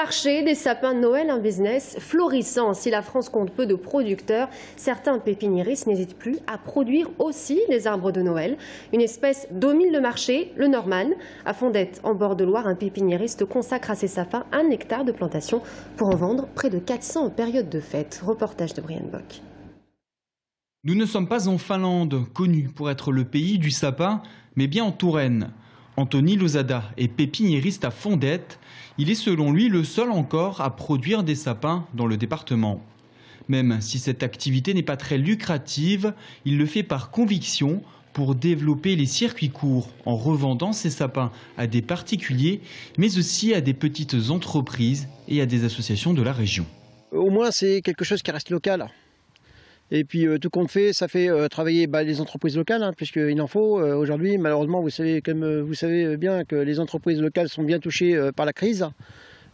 Marché des sapins de Noël, un business florissant. Si la France compte peu de producteurs, certains pépiniéristes n'hésitent plus à produire aussi des arbres de Noël. Une espèce domine le marché, le Norman. À Fondette, en bord de Loire, un pépiniériste consacre à ses sapins 1 hectare de plantation pour en vendre près de 400 en période de fête. Reportage de Brian Bock. Nous ne sommes pas en Finlande, connue pour être le pays du sapin, mais bien en Touraine. Anthony Lozada est pépiniériste à Fondette. Il est selon lui le seul encore à produire des sapins dans le département. Même si cette activité n'est pas très lucrative, il le fait par conviction pour développer les circuits courts en revendant ses sapins à des particuliers, mais aussi à des petites entreprises et à des associations de la région. Au moins c'est quelque chose qui reste local. Et puis tout compte fait, ça fait travailler les entreprises locales, puisqu'il en faut. Aujourd'hui, malheureusement, vous savez, comme vous savez bien que les entreprises locales sont bien touchées par la crise.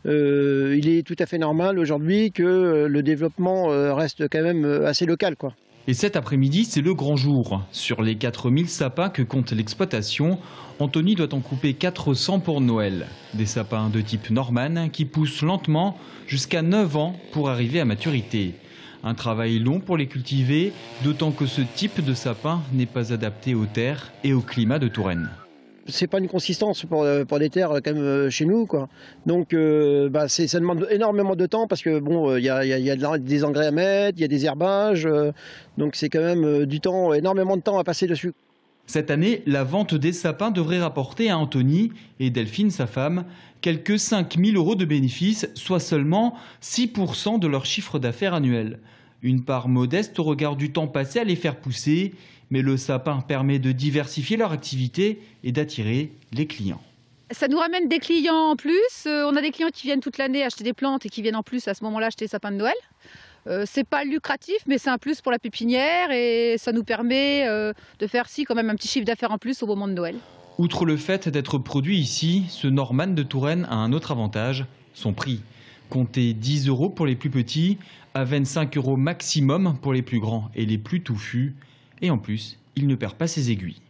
Il est tout à fait normal aujourd'hui que le développement reste quand même assez local, quoi. Et cet après-midi, c'est le grand jour. Sur les 4000 sapins que compte l'exploitation, Anthony doit en couper 400 pour Noël. Des sapins de type Norman qui poussent lentement jusqu'à 9 ans pour arriver à maturité. Un travail long pour les cultiver, d'autant que ce type de sapin n'est pas adapté aux terres et au climat de Touraine. C'est pas une consistance pour des terres comme chez nous, quoi. Donc ça demande énormément de temps parce que bon, y a des engrais à mettre, il y a des herbages, donc c'est quand même du temps, énormément de temps à passer dessus. Cette année, la vente des sapins devrait rapporter à Anthony et Delphine, sa femme, quelques 5 000 € de bénéfices, soit seulement 6% de leur chiffre d'affaires annuel. Une part modeste au regard du temps passé à les faire pousser, mais le sapin permet de diversifier leur activité et d'attirer les clients. Ça nous ramène des clients en plus. On a des clients qui viennent toute l'année acheter des plantes et qui viennent en plus à ce moment-là acheter des sapins de Noël. C'est pas lucratif, mais c'est un plus pour la pépinière et ça nous permet de faire quand même un petit chiffre d'affaires en plus au moment de Noël. Outre le fait d'être produit ici, ce Norman de Touraine a un autre avantage, son prix. Comptez 10 € pour les plus petits, à 25 € maximum pour les plus grands et les plus touffus. Et en plus, il ne perd pas ses aiguilles.